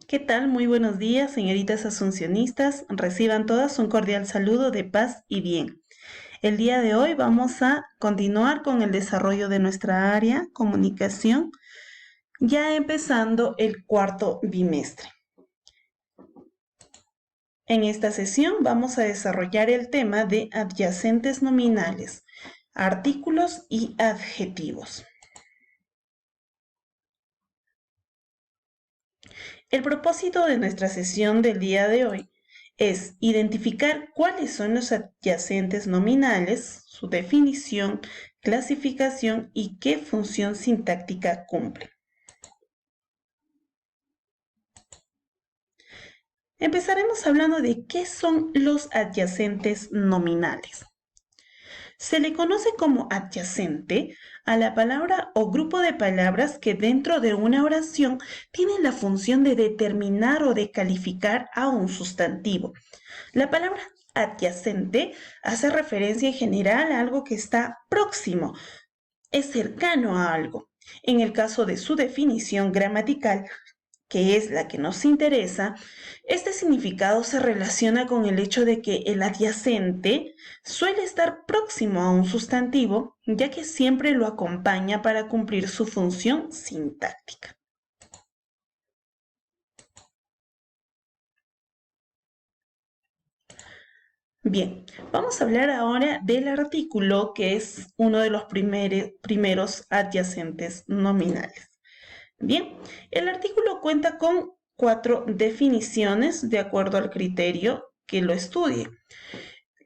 ¿Qué tal? Muy buenos días, señoritas asuncionistas. Reciban todas un cordial saludo de paz y bien. El día de hoy vamos a continuar con el desarrollo de nuestra área comunicación, ya empezando el cuarto bimestre. En esta sesión vamos a desarrollar el tema de adyacentes nominales, artículos y adjetivos. El propósito de nuestra sesión del día de hoy es identificar cuáles son los adyacentes nominales, su definición, clasificación y qué función sintáctica cumple. Empezaremos hablando de qué son los adyacentes nominales. Se le conoce como adyacente a la palabra o grupo de palabras que dentro de una oración tienen la función de determinar o de calificar a un sustantivo. La palabra adyacente hace referencia en general a algo que está próximo, es cercano a algo. En el caso de su definición gramatical, que es la que nos interesa, este significado se relaciona con el hecho de que el adyacente suele estar próximo a un sustantivo, ya que siempre lo acompaña para cumplir su función sintáctica. Bien, vamos a hablar ahora del artículo, que es uno de los primeros adyacentes nominales. Bien, el artículo cuenta con 4 definiciones de acuerdo al criterio que lo estudie.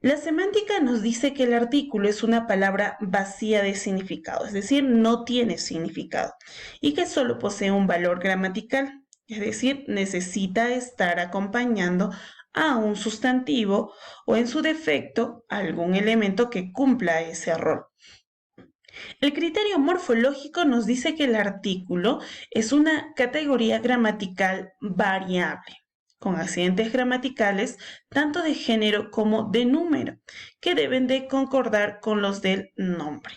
La semántica nos dice que el artículo es una palabra vacía de significado, es decir, no tiene significado, y que solo posee un valor gramatical, es decir, necesita estar acompañando a un sustantivo o, en su defecto, algún elemento que cumpla ese rol. El criterio morfológico nos dice que el artículo es una categoría gramatical variable, con accidentes gramaticales tanto de género como de número, que deben de concordar con los del nombre.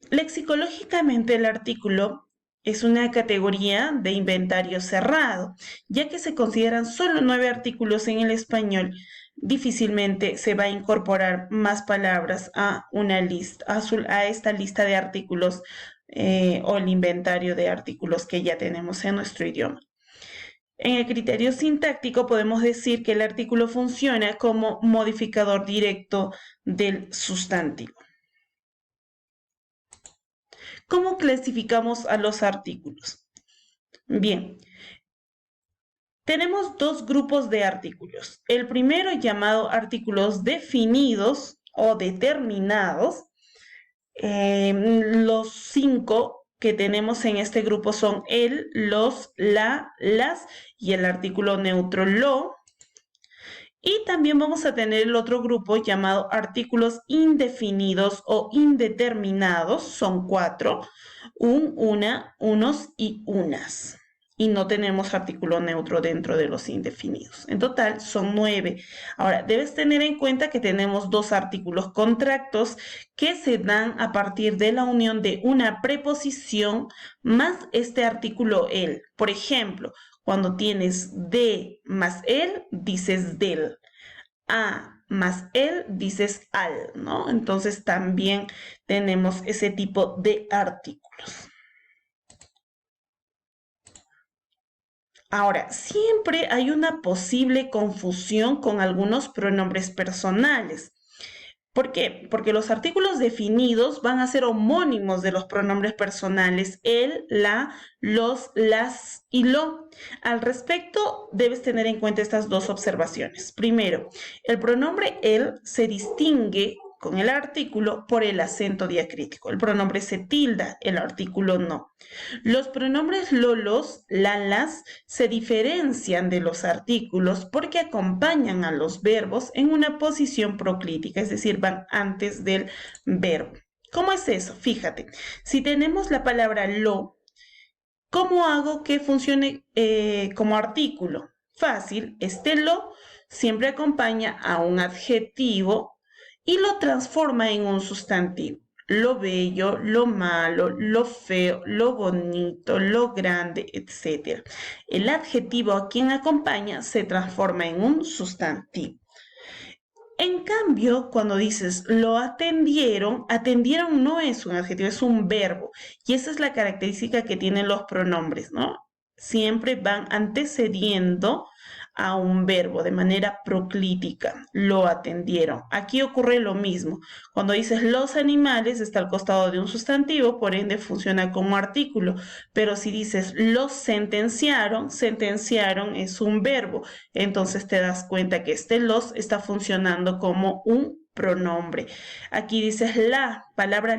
Lexicológicamente, el artículo es una categoría de inventario cerrado, ya que se consideran solo 9 artículos en el español. Difícilmente se va a incorporar más palabras a una lista, a esta lista de artículos o el inventario de artículos que ya tenemos en nuestro idioma. En el criterio sintáctico podemos decir que el artículo funciona como modificador directo del sustantivo. ¿Cómo clasificamos a los artículos? Bien, tenemos dos grupos de artículos. El primero, llamado artículos definidos o determinados. Los 5 que tenemos en este grupo son el, los, la, las y el artículo neutro lo. Y también vamos a tener el otro grupo llamado artículos indefinidos o indeterminados. Son 4, un, una, unos y unas. Y no tenemos artículo neutro dentro de los indefinidos. En total son 9. Ahora, debes tener en cuenta que tenemos 2 artículos contractos que se dan a partir de la unión de una preposición más este artículo el. Por ejemplo, cuando tienes de más el, dices del. A más el, dices al, ¿no? Entonces también tenemos ese tipo de artículos. Ahora, siempre hay una posible confusión con algunos pronombres personales. ¿Por qué? Porque los artículos definidos van a ser homónimos de los pronombres personales el, la, los, las y lo. Al respecto, debes tener en cuenta estas dos observaciones. Primero, el pronombre el se distingue con el artículo por el acento diacrítico. El pronombre se tilda, el artículo no. Los pronombres lolos, lalas, se diferencian de los artículos porque acompañan a los verbos en una posición proclítica, es decir, van antes del verbo. ¿Cómo es eso? Fíjate, si tenemos la palabra lo, ¿cómo hago que funcione como artículo? Fácil, este lo siempre acompaña a un adjetivo y lo transforma en un sustantivo. lo bello, lo malo, lo feo, lo bonito, lo grande, etc. El adjetivo a quien acompaña se transforma en un sustantivo. En cambio, cuando dices lo atendieron, atendieron no es un adjetivo, es un verbo. Y esa es la característica que tienen los pronombres, ¿no? Siempre van antecediendo a un verbo de manera proclítica. Lo atendieron. Aquí ocurre lo mismo. Cuando dices los animales, está al costado de un sustantivo, por ende funciona como artículo. Pero si dices los sentenciaron, sentenciaron es un verbo. Entonces te das cuenta que este los está funcionando como un pronombre. Aquí dices la, palabra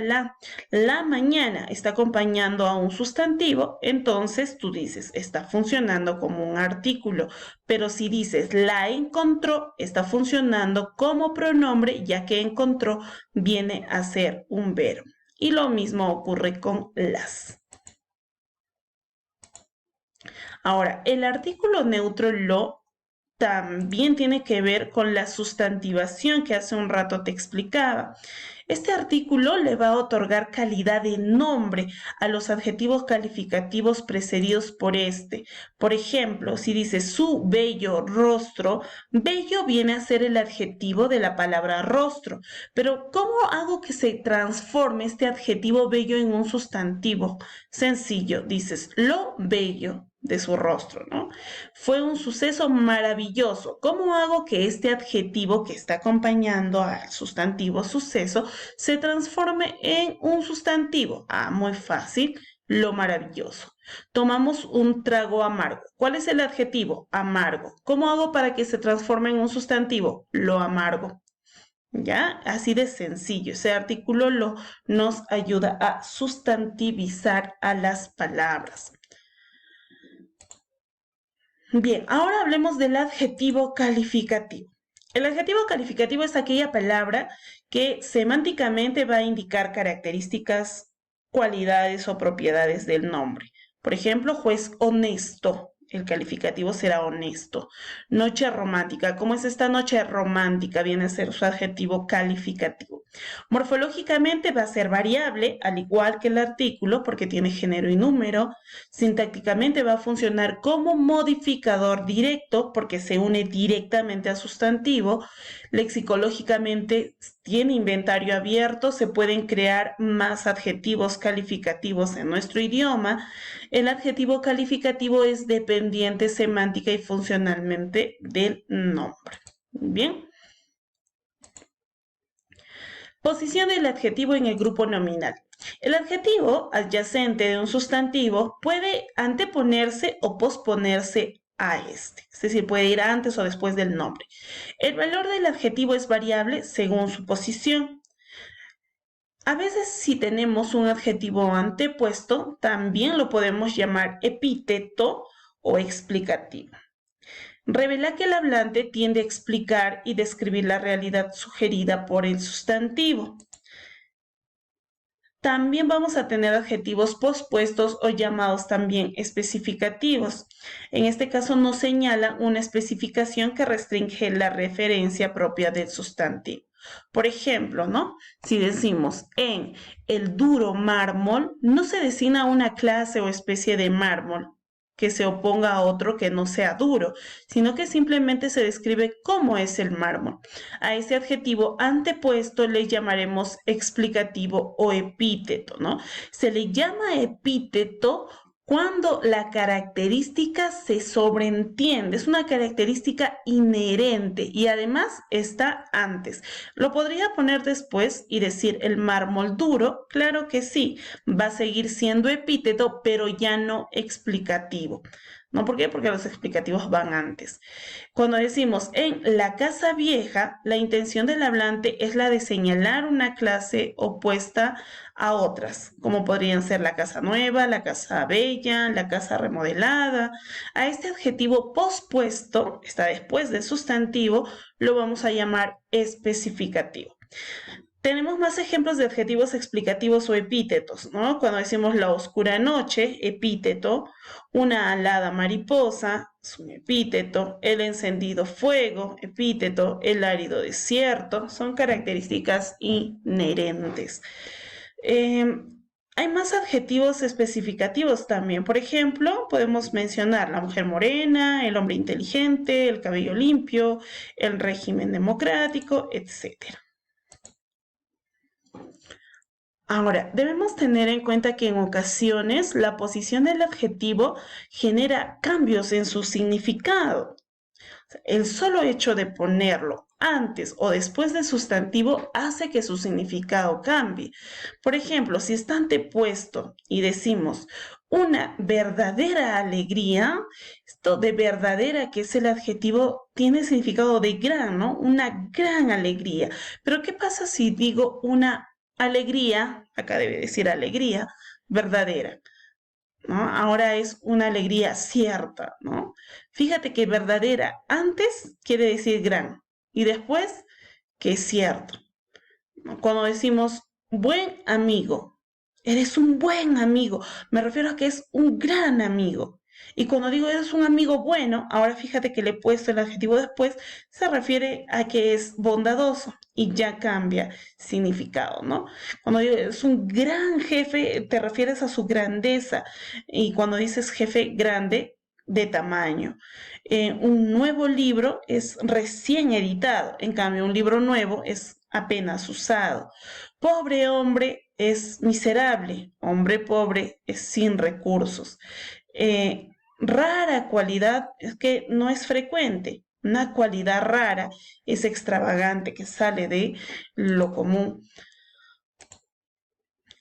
la mañana está acompañando a un sustantivo, entonces tú dices, está funcionando como un artículo, pero si dices la encontró, está funcionando como pronombre, ya que encontró viene a ser un verbo. Y lo mismo ocurre con las. Ahora, el artículo neutro lo también tiene que ver con la sustantivación que hace un rato te explicaba. Este artículo le va a otorgar calidad de nombre a los adjetivos calificativos precedidos por este. Por ejemplo, si dice su bello rostro, bello viene a ser el adjetivo de la palabra rostro. Pero ¿cómo hago que se transforme este adjetivo bello en un sustantivo? Sencillo, dices lo bello de su rostro, ¿no? Fue un suceso maravilloso. ¿Cómo hago que este adjetivo que está acompañando al sustantivo suceso se transforme en un sustantivo? Ah, muy fácil, lo maravilloso. Tomamos un trago amargo. ¿Cuál es el adjetivo? Amargo. ¿Cómo hago para que se transforme en un sustantivo? Lo amargo. ¿Ya? Así de sencillo. Ese artículo nos ayuda a sustantivizar a las palabras. Bien, ahora hablemos del adjetivo calificativo. El adjetivo calificativo es aquella palabra que semánticamente va a indicar características, cualidades o propiedades del nombre. Por ejemplo, juez honesto. El calificativo será honesto. Noche romántica. ¿Cómo es esta noche romántica? Viene a ser su adjetivo calificativo. Morfológicamente va a ser variable, al igual que el artículo, porque tiene género y número. Sintácticamente va a funcionar como modificador directo, porque se une directamente al sustantivo. Lexicológicamente tiene inventario abierto, se pueden crear más adjetivos calificativos en nuestro idioma. El adjetivo calificativo es dependiente semántica y funcionalmente del nombre. Bien. Posición del adjetivo en el grupo nominal. El adjetivo adyacente de un sustantivo puede anteponerse o posponerse a este, es decir, puede ir antes o después del nombre. El valor del adjetivo es variable según su posición. A veces, si tenemos un adjetivo antepuesto, también lo podemos llamar epíteto o explicativo. Revela que el hablante tiende a explicar y describir la realidad sugerida por el sustantivo. También vamos a tener adjetivos pospuestos o llamados también especificativos. En este caso nos señala una especificación que restringe la referencia propia del sustantivo. Por ejemplo, ¿no? Si decimos en el duro mármol, no se designa una clase o especie de mármol que se oponga a otro que no sea duro, sino que simplemente se describe cómo es el mármol. A ese adjetivo antepuesto le llamaremos explicativo o epíteto, ¿no? Se le llama epíteto cuando la característica se sobreentiende, es una característica inherente y además está antes. ¿Lo podría poner después y decir el mármol duro? Claro que sí, va a seguir siendo epíteto, pero ya no explicativo. ¿No? ¿Por qué? Porque los explicativos van antes. Cuando decimos en la casa vieja, la intención del hablante es la de señalar una clase opuesta a otras, como podrían ser la casa nueva, la casa bella, la casa remodelada. A este adjetivo pospuesto, está después del sustantivo, lo vamos a llamar especificativo. Tenemos más ejemplos de adjetivos explicativos o epítetos, ¿no? Cuando decimos la oscura noche, epíteto, una alada mariposa, es un epíteto, el encendido fuego, epíteto, el árido desierto, son características inherentes. Hay más adjetivos especificativos también. Por ejemplo, podemos mencionar la mujer morena, el hombre inteligente, el cabello limpio, el régimen democrático, etc. Ahora, debemos tener en cuenta que en ocasiones la posición del adjetivo genera cambios en su significado. El solo hecho de ponerlo antes o después del sustantivo hace que su significado cambie. Por ejemplo, si está antepuesto y decimos una verdadera alegría, esto de verdadera, que es el adjetivo, tiene significado de gran, ¿no? Una gran alegría. Pero ¿qué pasa si digo una alegría, acá debe decir alegría, verdadera? ¿No? Ahora es una alegría cierta, ¿no? Fíjate que verdadera antes quiere decir gran y después que es cierto, ¿no? Cuando decimos buen amigo, eres un buen amigo, me refiero a que es un gran amigo. Y cuando digo eres un amigo bueno, ahora fíjate que le he puesto el adjetivo después, se refiere a que es bondadoso y ya cambia significado, ¿no? Cuando digo es un gran jefe, te refieres a su grandeza. Y cuando dices jefe grande, de tamaño. Un nuevo libro es recién editado, en cambio un libro nuevo es apenas usado. Pobre hombre es miserable, hombre pobre es sin recursos. Rara cualidad es que no es frecuente. Una cualidad rara es extravagante, que sale de lo común.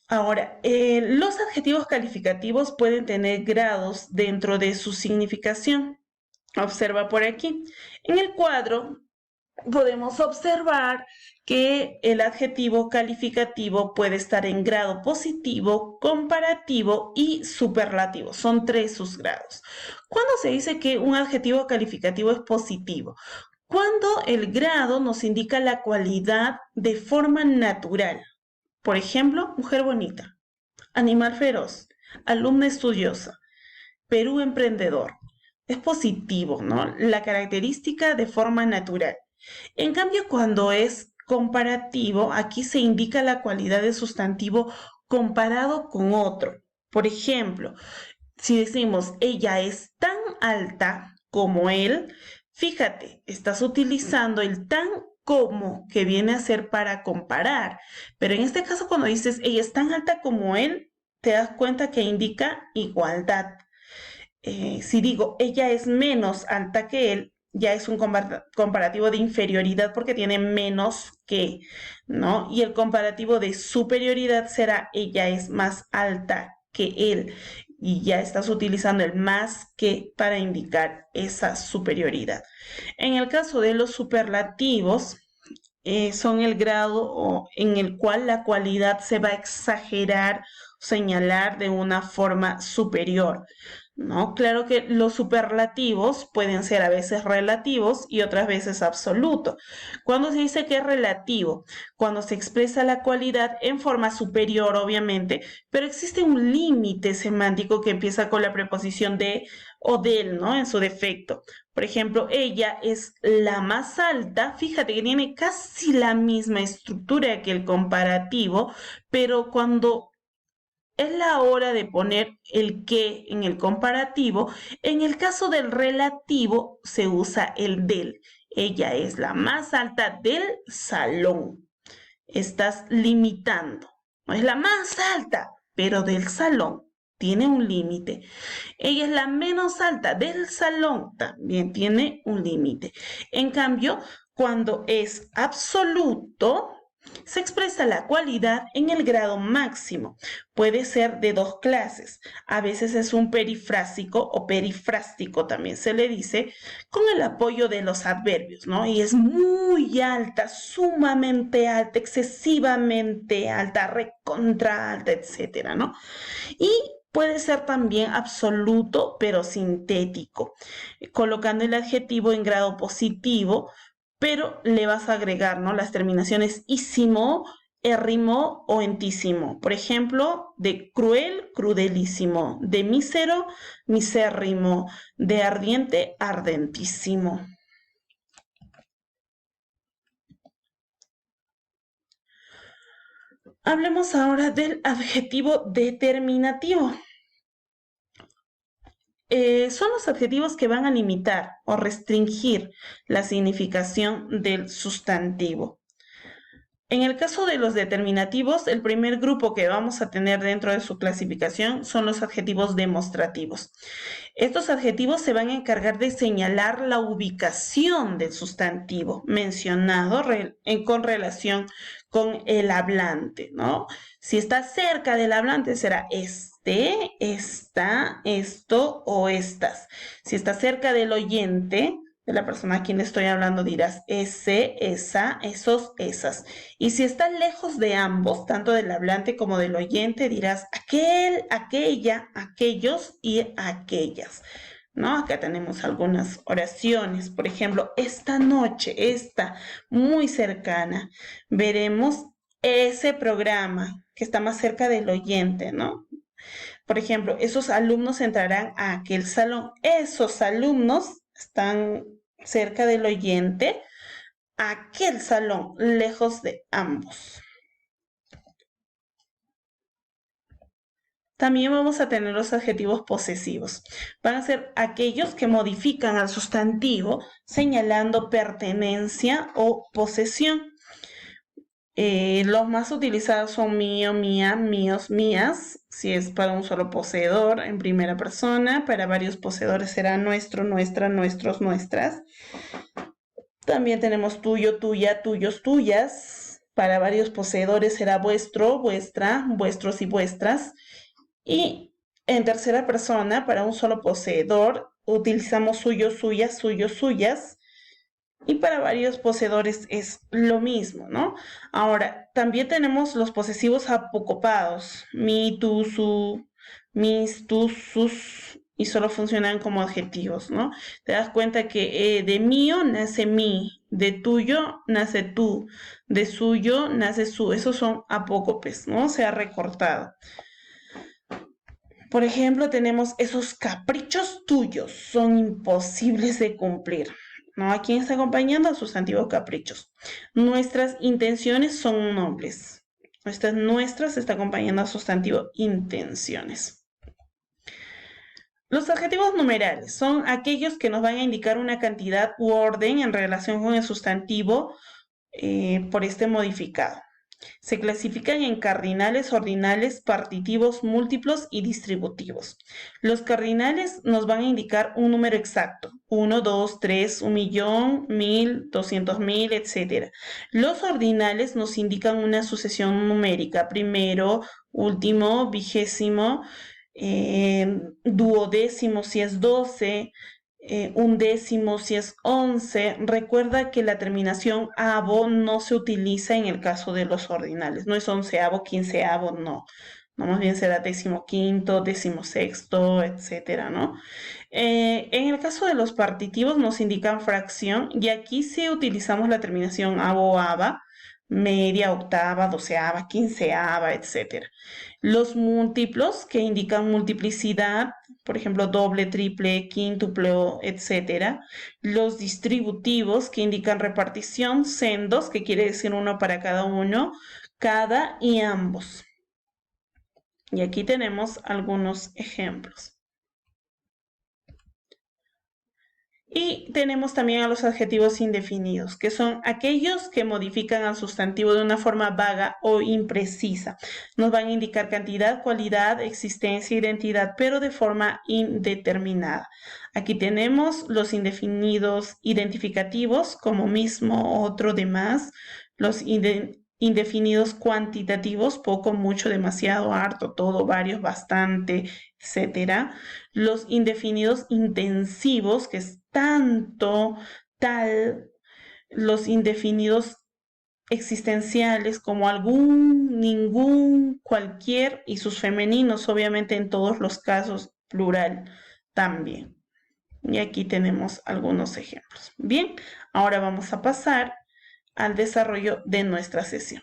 Ahora, los adjetivos calificativos pueden tener grados dentro de su significación. Observa por aquí. En el cuadro podemos observar que el adjetivo calificativo puede estar en grado positivo, comparativo y superlativo. Son tres sus grados. ¿Cuándo se dice que un adjetivo calificativo es positivo? Cuando el grado nos indica la cualidad de forma natural. Por ejemplo, mujer bonita, animal feroz, alumna estudiosa, Perú emprendedor. Es positivo, ¿no? La característica de forma natural. En cambio, cuando es comparativo, aquí se indica la cualidad de sustantivo comparado con otro. Por ejemplo, si decimos ella es tan alta como él, fíjate, estás utilizando el tan como que viene a ser para comparar. Pero en este caso, cuando dices ella es tan alta como él, te das cuenta que indica igualdad. Si digo ella es menos alta que él, ya es un comparativo de inferioridad porque tiene menos que, ¿no? Y el comparativo de superioridad será ella es más alta que él. Y ya estás utilizando el más que para indicar esa superioridad. En el caso de los superlativos, son el grado en el cual la cualidad se va a exagerar, señalar de una forma superior, ¿no? Claro que los superlativos pueden ser a veces relativos y otras veces absolutos. Cuando se dice que es relativo, cuando se expresa la cualidad en forma superior, obviamente, pero existe un límite semántico que empieza con la preposición de o del, ¿no? En su defecto. Por ejemplo, ella es la más alta, fíjate que tiene casi la misma estructura que el comparativo, pero cuando es la hora de poner el que en el comparativo, en el caso del relativo se usa el del. Ella es la más alta del salón. Estás limitando. No es la más alta, pero del salón. Tiene un límite. Ella es la menos alta del salón, también tiene un límite. En cambio, cuando es absoluto, se expresa la cualidad en el grado máximo. Puede ser de dos clases. A veces es un perifrástico o perifrástico también se le dice, con el apoyo de los adverbios, ¿no? Y es muy alta, sumamente alta, excesivamente alta, recontra alta, etcétera, ¿no? Y puede ser también absoluto, pero sintético, colocando el adjetivo en grado positivo, pero le vas a agregar, ¿no? Las terminaciones ísimo, érrimo o entísimo. Por ejemplo, de cruel, crudelísimo, de mísero, misérrimo, de ardiente, ardentísimo. Hablemos ahora del adjetivo determinativo. Son los adjetivos que van a limitar o restringir la significación del sustantivo. En el caso de los determinativos, el primer grupo que vamos a tener dentro de su clasificación son los adjetivos demostrativos. Estos adjetivos se van a encargar de señalar la ubicación del sustantivo mencionado con relación con el hablante, ¿no? Si está cerca del hablante será este, esta, esto o estas. Si está cerca del oyente, de la persona a quien le estoy hablando, dirás ese, esa, esos, esas. Y si está lejos de ambos, tanto del hablante como del oyente, dirás aquel, aquella, aquellos y aquellas. ¿No? Acá tenemos algunas oraciones. Por ejemplo, esta noche, esta, muy cercana, veremos ese programa que está más cerca del oyente, ¿no? Por ejemplo, esos alumnos entrarán a aquel salón. Esos alumnos están cerca del oyente, aquel salón, lejos de ambos. También vamos a tener los adjetivos posesivos. Van a ser aquellos que modifican al sustantivo señalando pertenencia o posesión. Los más utilizados son mío, mía, míos, mías, si es para un solo poseedor en primera persona. Para varios poseedores será nuestro, nuestra, nuestros, nuestras. También tenemos tuyo, tuya, tuyos, tuyas. Para varios poseedores será vuestro, vuestra, vuestros y vuestras. Y en tercera persona, para un solo poseedor, utilizamos suyo, suyas, suyos, suyas. Y para varios poseedores es lo mismo, ¿no? Ahora, también tenemos los posesivos apocopados. Mi, tú, su, mis, tus, sus. Y solo funcionan como adjetivos, ¿no? Te das cuenta que de mío nace mi, de tuyo nace tú, de suyo nace su. Esos son apócopes, ¿no? Se ha recortado. Por ejemplo, tenemos esos caprichos tuyos, son imposibles de cumplir. ¿No? ¿A quién está acompañando? A sus antiguos caprichos. Nuestras intenciones son nobles. Nuestras está acompañando a sustantivo intenciones. Los adjetivos numerales son aquellos que nos van a indicar una cantidad u orden en relación con el sustantivo por este modificado. Se clasifican en cardinales, ordinales, partitivos, múltiplos y distributivos. Los cardinales nos van a indicar un número exacto, 1, 2, 3, 1.000.000, 1.000, 200.000, etc. Los ordinales nos indican una sucesión numérica, primero, último, vigésimo, duodécimo si es 12, undécimo si es 11. Recuerda que la terminación avo no se utiliza en el caso de los ordinales. No es onceavo, quinceavo, no. No, más bien será 15º, 16º, etcétera, ¿no? En el caso de los partitivos nos indican fracción y aquí sí utilizamos la terminación avo, ava, media, octava, doceava, quinceava, etcétera. Los múltiplos que indican multiplicidad, por ejemplo, doble, triple, quíntuple, etcétera. Los distributivos que indican repartición, sendos, que quiere decir uno para cada uno, cada y ambos. Y aquí tenemos algunos ejemplos. Y tenemos también a los adjetivos indefinidos, que son aquellos que modifican al sustantivo de una forma vaga o imprecisa. Nos van a indicar cantidad, cualidad, existencia, identidad, pero de forma indeterminada. Aquí tenemos los indefinidos identificativos, como mismo, otro, demás. Los indefinidos cuantitativos, poco, mucho, demasiado, harto, todo, varios, bastante, etcétera. Los indefinidos intensivos, que es tanto, tal. Los indefinidos existenciales como algún, ningún, cualquier y sus femeninos, obviamente en todos los casos, plural también. Y aquí tenemos algunos ejemplos. Bien, ahora vamos a pasar al desarrollo de nuestra sesión.